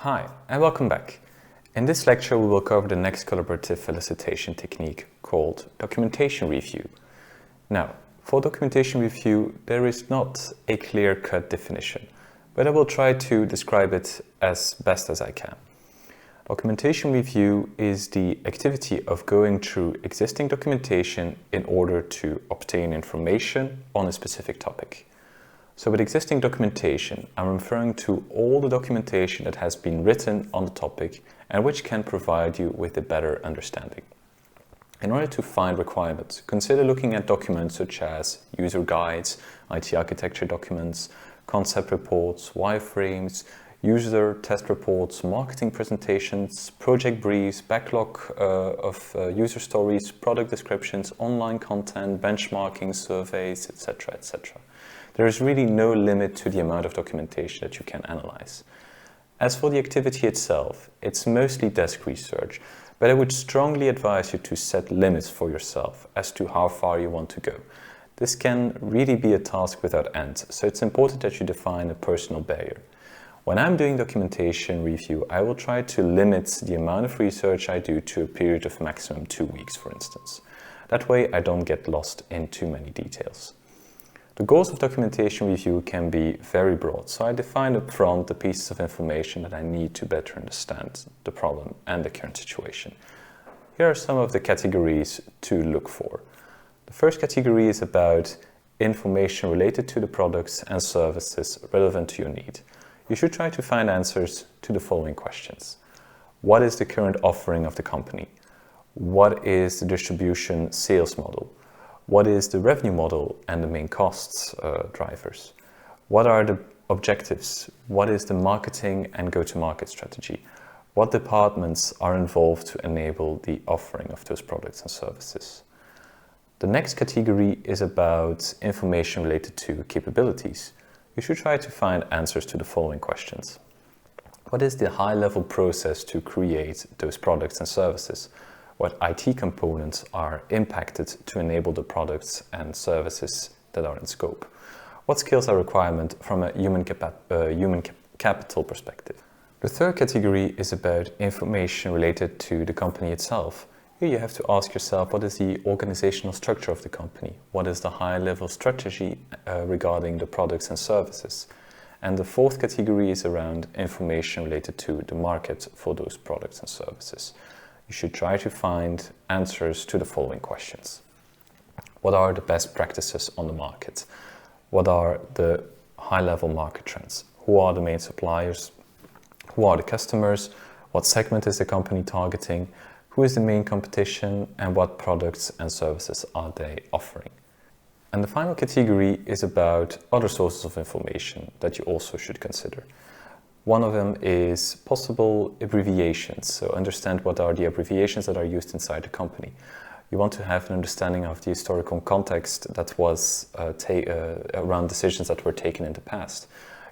Hi, and welcome back. In this lecture, we will cover the next collaborative felicitation technique called documentation review. Now, for documentation review, there is not a clear-cut definition, but I will try to describe it as best as I can. Documentation review is the activity of going through existing documentation in order to obtain information on a specific topic. So with existing documentation, I'm referring to all the documentation that has been written on the topic and which can provide you with a better understanding. In order to find requirements, consider looking at documents such as user guides, IT architecture documents, concept reports, wireframes, user test reports, marketing presentations, project briefs, backlog of user stories, product descriptions, online content, benchmarking, surveys, etc., etc. There is really no limit to the amount of documentation that you can analyze. As for the activity itself, it's mostly desk research, but I would strongly advise you to set limits for yourself as to how far you want to go. This can really be a task without end, so it's important that you define a personal barrier. When I'm doing documentation review, I will try to limit the amount of research I do to a period of maximum 2 weeks, for instance. That way I don't get lost in too many details. The goals of documentation review can be very broad, so I define up front the pieces of information that I need to better understand the problem and the current situation. Here are some of the categories to look for. The first category is about information related to the products and services relevant to your need. You should try to find answers to the following questions. What is the current offering of the company? What is the distribution sales model? What is the revenue model and the main costs drivers? What are the objectives? What is the marketing and go-to-market strategy? What departments are involved to enable the offering of those products and services? The next category is about information related to capabilities. You should try to find answers to the following questions. What is the high-level process to create those products and services? What IT components are impacted to enable the products and services that are in scope? What skills are required from a human capital perspective? The third category is about information related to the company itself. Here you have to ask yourself, what is the organizational structure of the company? What is the high-level strategy regarding the products and services? And the fourth category is around information related to the market for those products and services. You should try to find answers to the following questions. What are the best practices on the market? What are the high-level market trends? Who are the main suppliers? Who are the customers? What segment is the company targeting? Who is the main competition? And what products and services are they offering? And the final category is about other sources of information that you also should consider. One of them is possible abbreviations, so understand what are the abbreviations that are used inside the company. You want to have an understanding of the historical context that was around decisions that were taken in the past.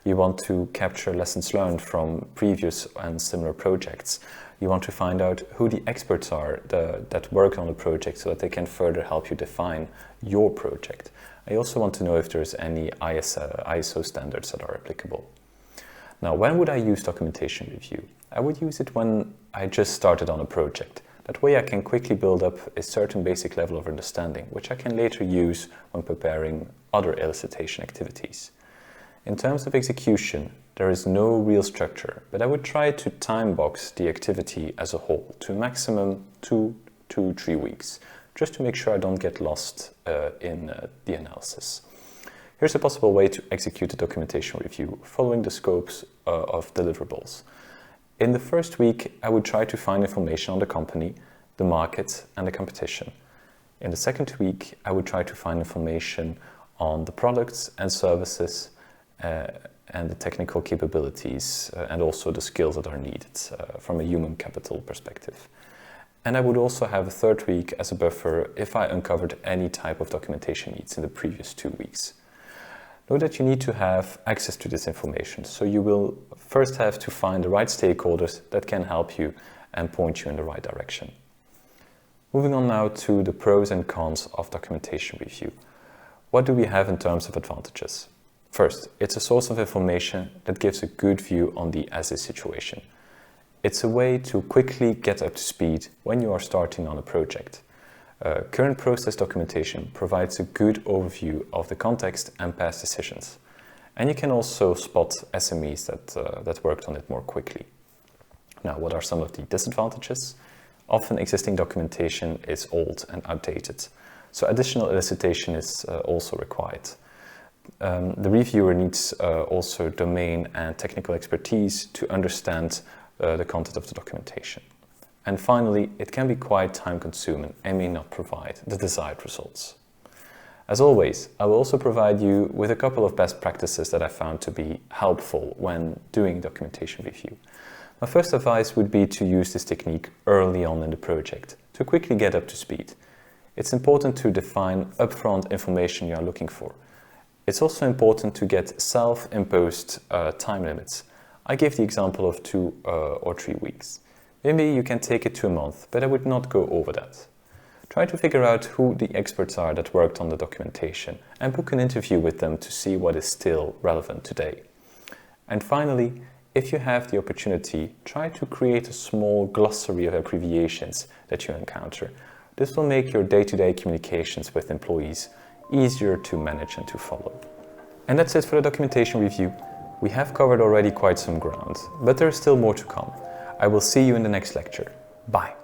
You want to capture lessons learned from previous and similar projects. You want to find out who the experts are that work on the project so that they can further help you define your project. I also want to know if there's any ISO standards that are applicable. Now, when would I use documentation review? I would use it when I just started on a project. That way I can quickly build up a certain basic level of understanding, which I can later use when preparing other elicitation activities. In terms of execution, there is no real structure, but I would try to time box the activity as a whole to a maximum 2 to 3 weeks, just to make sure I don't get lost in the analysis. Here's a possible way to execute a documentation review following the scopes of deliverables. In the first week, I would try to find information on the company, the market, and the competition. In the second week, I would try to find information on the products and services and the technical capabilities and also the skills that are needed from a human capital perspective. And I would also have a third week as a buffer if I uncovered any type of documentation needs in the previous 2 weeks. Know that you need to have access to this information, so you will first have to find the right stakeholders that can help you and point you in the right direction. Moving on now to the pros and cons of documentation review. What do we have in terms of advantages? First, it's a source of information that gives a good view on the as-is situation. It's a way to quickly get up to speed when you are starting on a project. Current process documentation provides a good overview of the context and past decisions. And you can also spot SMEs that worked on it more quickly. Now, what are some of the disadvantages? Often existing documentation is old and outdated, so additional elicitation is also required. The reviewer needs also domain and technical expertise to understand the content of the documentation. And finally, it can be quite time-consuming and may not provide the desired results. As always, I will also provide you with a couple of best practices that I found to be helpful when doing documentation review. My first advice would be to use this technique early on in the project to quickly get up to speed. It's important to define upfront information you are looking for. It's also important to get self-imposed time limits. I gave the example of 2 or 3 weeks. Maybe you can take it to a month, but I would not go over that. Try to figure out who the experts are that worked on the documentation and book an interview with them to see what is still relevant today. And finally, if you have the opportunity, try to create a small glossary of abbreviations that you encounter. This will make your day-to-day communications with employees easier to manage and to follow. And that's it for the documentation review. We have covered already quite some ground, but there is still more to come. I will see you in the next lecture. Bye.